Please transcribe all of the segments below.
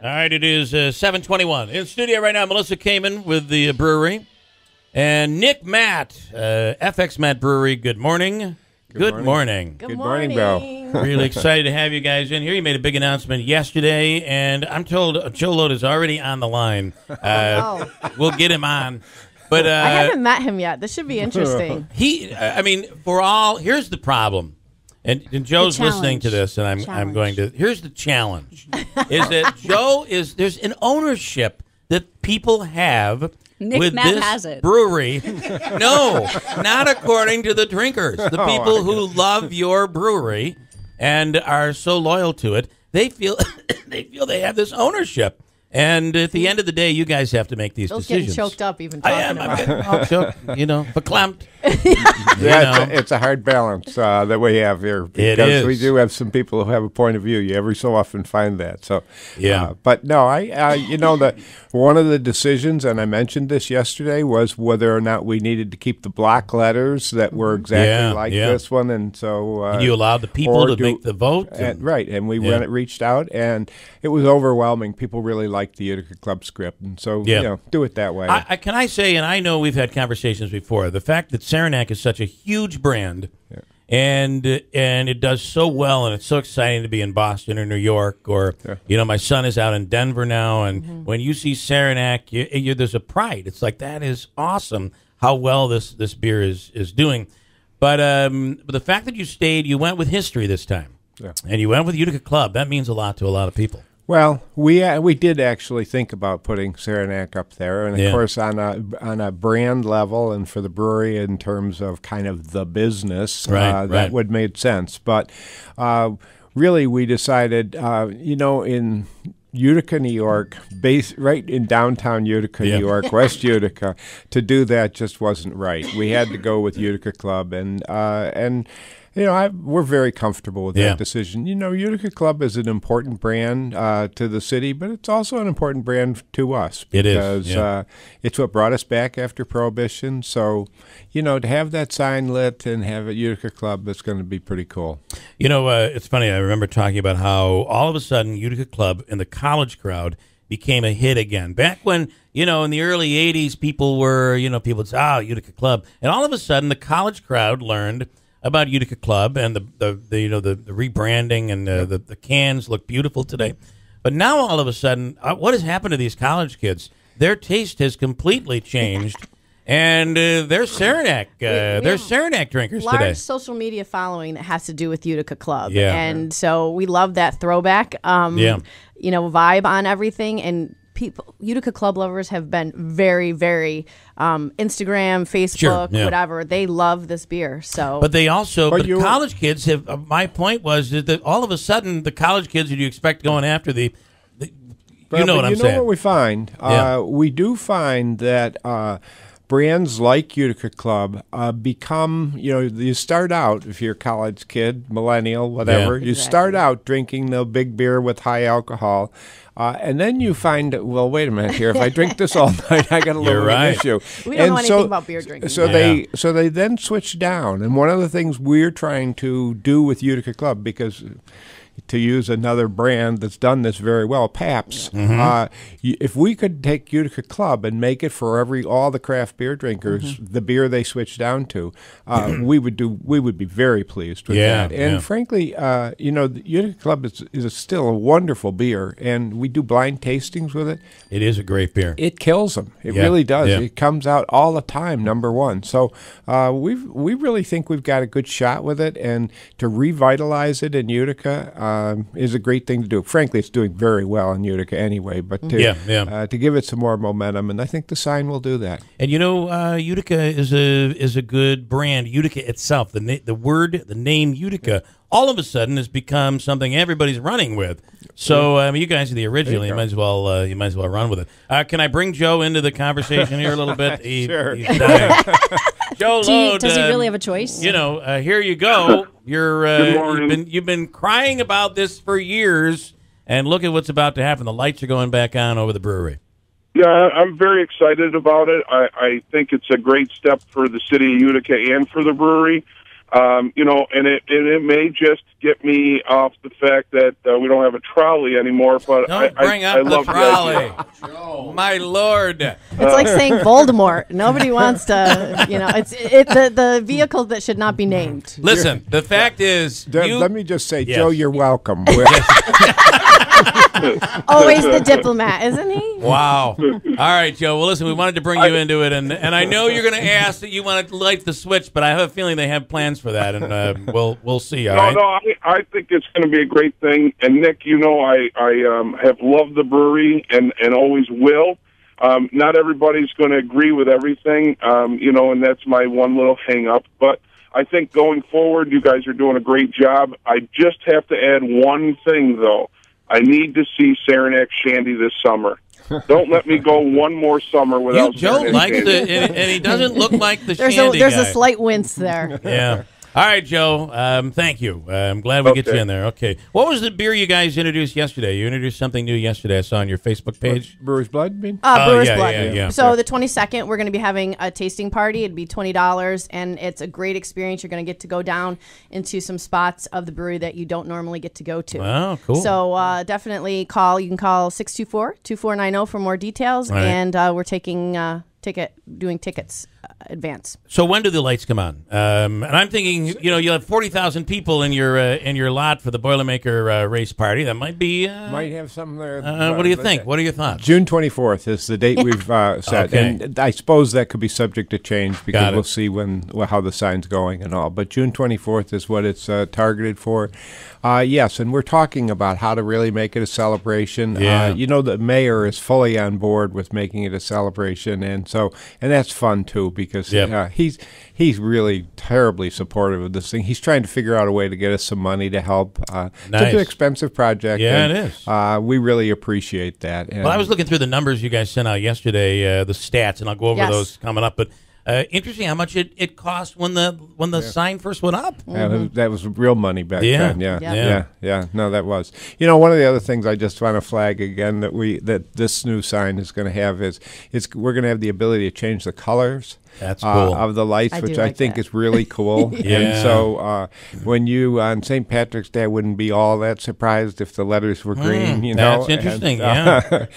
All right, it is 7:21. In studio right now, Melissa Kamen with the brewery. And Nick Matt, FX Matt Brewery, good morning. Good morning. Good morning, Bill. Really excited to have you guys in here. You made a big announcement yesterday, and I'm told Joe Load is already on the line. We'll get him on. But I haven't met him yet. This should be interesting. Here's the problem. And Joe's listening to this, and I'm going to. Here's the challenge: is that there's an ownership that people have with this brewery. No, not according to the drinkers. The people who love your brewery and are so loyal to it, they feel they have this ownership. And at the end of the day, you guys have to make these decisions. Getting choked up even talking about it. I'm choked, verklempt. It's a hard balance that we have here. Because we do have some people who have a point of view. You every so often find that. So, but no, one of the decisions, and I mentioned this yesterday, was whether or not we needed to keep the block letters that were exactly like this one. And so you allowed the people to make the vote, right? And we reached out, and it was overwhelming. People really liked the Utica Club script, and so do it that way. Can I say, and I know we've had conversations before, the fact that Saranac is such a huge brand, and it does so well, and it's so exciting to be in Boston or New York, or my son is out in Denver now, and when you see Saranac, there's a pride. It's like, that is awesome how well this beer is doing. But the fact that you went with history this time, and you went with Utica Club, that means a lot to a lot of people. Well, we did actually think about putting Saranac up there, and of course on a brand level and for the brewery in terms of kind of the business, that would make sense. But really, we decided, in Utica, New York, right in downtown Utica, New York, West Utica, to do that just wasn't right. We had to go with Utica Club, and we're very comfortable with that decision. Utica Club is an important brand to the city, but it's also an important brand to us because it's what brought us back after Prohibition. So, to have that sign lit and have a Utica Club, that's going to be pretty cool. It's funny. I remember talking about how all of a sudden Utica Club in the college crowd became a hit again. Back when, in the early 80s, people would say, Utica Club. And all of a sudden, the college crowd learned about Utica Club, and the rebranding, and the cans look beautiful today. But now all of a sudden, what has happened to these college kids? Their taste has completely changed, and they're Saranac. They're Saranac drinkers today. Large social media following that has to do with Utica Club, and so we love that throwback, vibe on everything. And Utica Club lovers have been very, very Instagram, Facebook, whatever. They love this beer. So, but they also, but college kids have. My point was that all of a sudden, the college kids that you expect going after what I'm saying. You know what we find? We do find that brands like Utica Club become, you start out, if you're a college kid, millennial, whatever, you start out drinking the big beer with high alcohol. And then you find, well, wait a minute here. If I drink this all night, I got a little issue. We don't know anything about beer drinking. So they then switch down. And one of the things we're trying to do with Utica Club, because to use another brand that's done this very well, Pabst. If we could take Utica Club and make it for all the craft beer drinkers, the beer they switch down to, we would be very pleased with that. And frankly, the Utica Club is still a wonderful beer, and we do blind tastings with it. It is a great beer. It kills them. It really does. It comes out all the time, number one. So we really think we've got a good shot with it, and to revitalize it in Utica is a great thing to do. Frankly, it's doing very well in Utica anyway, but to give it some more momentum, and I think the sign will do that. And Utica is a good brand. Utica itself, the name Utica, all of a sudden has become something everybody's running with. So you guys are the original. You might as well run with it. Can I bring Joe into the conversation here a little bit? Sure. He's dying. Joe Load, does he really have a choice? Here you go. You've been crying about this for years, and look at what's about to happen. The lights are going back on over the brewery. Yeah, I'm very excited about it. I think it's a great step for the city of Utica and for the brewery. And it may just get me off the fact that we don't have a trolley anymore. But don't bring up the trolley. Oh, my Lord! It's like saying Voldemort. Nobody wants to. It's the vehicle that should not be named. Listen, the fact is, let me just say, Joe, you're welcome. Always the diplomat, isn't he? Wow. All right, Joe. Well, listen, we wanted to bring you into it, and I know you're going to ask that you want to light the switch, but I have a feeling they have plans for that, and we'll see. All right? No, I think it's going to be a great thing. And Nick, I have loved the brewery and always will. Not everybody's going to agree with everything, and that's my one little hang-up. But I think going forward, you guys are doing a great job. I just have to add one thing, though. I need to see Saranac Shandy this summer. Don't let me go one more summer without Joe Saranac likes Shandy. it, and he doesn't look like the there's Shandy There's guy. a slight wince there. Yeah. All right, Joe. Thank you. I'm glad we get you in there. Okay. What was the beer you guys introduced yesterday? You introduced something new yesterday. I saw on your Facebook page. Brewer's Blood, you mean? Brewer's Blood. Yeah. So the 22nd, we're going to be having a tasting party. It'd be $20, and it's a great experience. You're going to get to go down into some spots of the brewery that you don't normally get to go to. Oh, cool. So definitely call. You can call 624-2490 for more details, right. And we're taking doing tickets advance. So when do the lights come on? And I'm thinking, you'll have 40,000 people in your lot for the Boilermaker race party. That might be might have something there. What do you think? What are your thoughts? June 24th is the date we've set, Okay. and I suppose that could be subject to change because we'll see how the sign's going and all. But June 24th is what it's targeted for. Yes, and we're talking about how to really make it a celebration. Yeah. The mayor is fully on board with making it a celebration, and that's fun too because he's really terribly supportive of this thing. He's trying to figure out a way to get us some money to help. Nice. It's an expensive project. Yeah, and, it is. We really appreciate that. And Well, I was looking through the numbers you guys sent out yesterday, the stats, and I'll go over those coming up. But interesting how much it cost when the sign first went up. That was real money back then. Yeah. No, that was. One of the other things I just want to flag again that this new sign is going to have is we're going to have the ability to change the colors. That's cool. Of the lights, which I think is really cool. Yeah. And so when you, on St. Patrick's Day, I wouldn't be all that surprised if the letters were green, That's interesting, I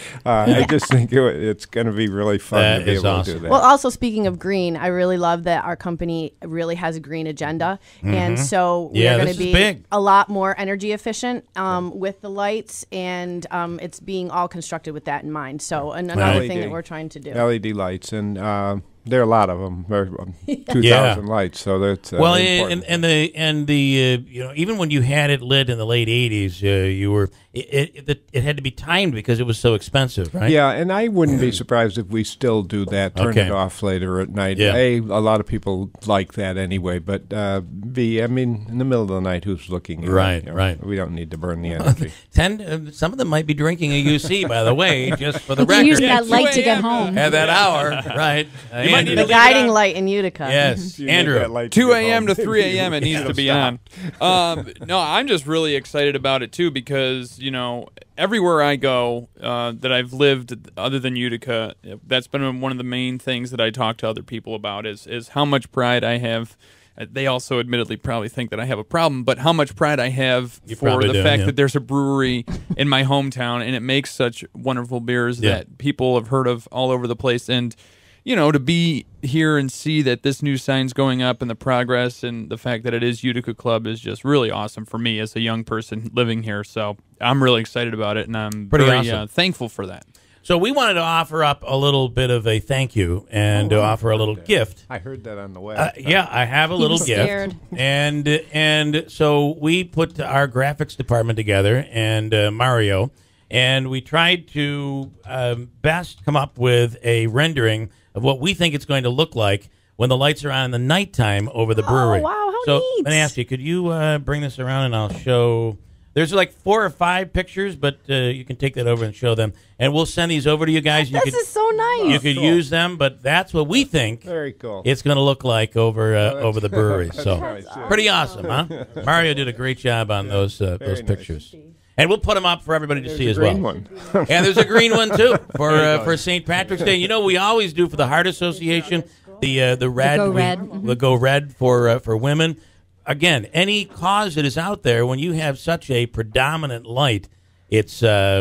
just think it's going to be really fun to be able to do that. Well, also, speaking of green, I really love that our company really has a green agenda. And so we're going to be a lot more energy efficient with the lights, and it's being all constructed with that in mind. So another thing that we're trying to do. LED lights, and there are a lot of them. There are 2,000 lights, so that's important. and the even when you had it lit in the late '80s, it had to be timed because it was so expensive, right? Yeah, and I wouldn't be surprised if we still do that. Turn it off later at night. Yeah. A lot of people like that anyway, but B, in the middle of the night, who's looking? Right. We don't need to burn the energy. Some of them might be drinking a UC, by the way, just for the record. Use that light to get home. At that hour, right? The guiding light in Utica. Yes, Andrew. 2 a.m. to 3 a.m. it needs to be on. No, I'm just really excited about it, too, because, everywhere I go that I've lived other than Utica, that's been one of the main things that I talk to other people about is how much pride I have. They also admittedly probably think that I have a problem, but how much pride I have for the fact that there's a brewery in my hometown, and it makes such wonderful beers that people have heard of all over the place. And to be here and see that this new sign's going up and the progress and the fact that it is Utica Club is just really awesome for me as a young person living here. So I'm really excited about it, and I'm very thankful for that. So we wanted to offer up a little bit of a thank you and to offer a little gift. I heard that on the way. I have a little gift. And so we put our graphics department together and Mario, and we tried to best come up with a rendering of what we think it's going to look like when the lights are on in the nighttime over the brewery. Oh, wow, how so neat. let me ask you, could you bring this around and I'll show... There's like 4 or 5 pictures, but you can take that over and show them. And we'll send these over to you guys. This is so nice. You could use them, but that's what we think Very cool. it's going to look like over the brewery. So nice. pretty awesome, huh? Mario did a great job on those pictures. And we'll put them up for everybody to see as well. One. And there's a green one, too, for St. Patrick's Day. We always do for the Heart Association, the red. Go Red. The Go Red for women. again, any cause that is out there, when you have such a predominant light, it's part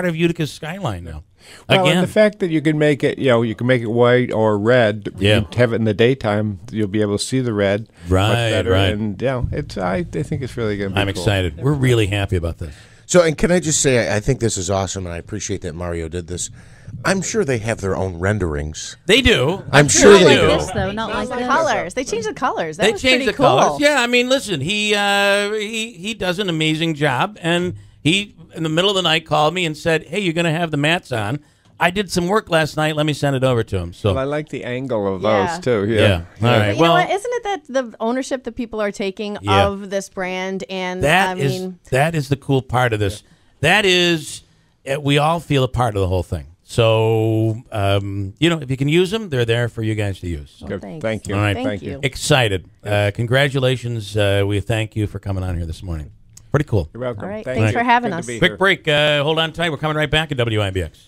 of Utica's skyline now. Well, and the fact that you can make it, you can make it white or red. You have it in the daytime, you'll be able to see the red much better. Right. And I think it's really going to be I'm excited. We're really happy about this. So, and can I just say, I think this is awesome, and I appreciate that Mario did this. I'm sure they have their own renderings. They do. I'm sure they do. This, though, not like the colors. They changed the colors. That was changed pretty the cool. colors. Yeah, I mean, listen, he does an amazing job, and he in the middle of the night called me and said, "Hey, you're going to have the mats on. I did some work last night. Let me send it over to him." So I like the angle of those too. Yeah. All right. Well, isn't it that the ownership that people are taking of this brand, and that is the cool part of this. That is, we all feel a part of the whole thing. So if you can use them, they're there for you guys to use. So. Good. Thank you. All right. Thank you. Excited. Congratulations. We thank you for coming on here this morning. Pretty cool. You're welcome. All right. Thanks for having us. Quick break. Hold on tight. We're coming right back at WIBX.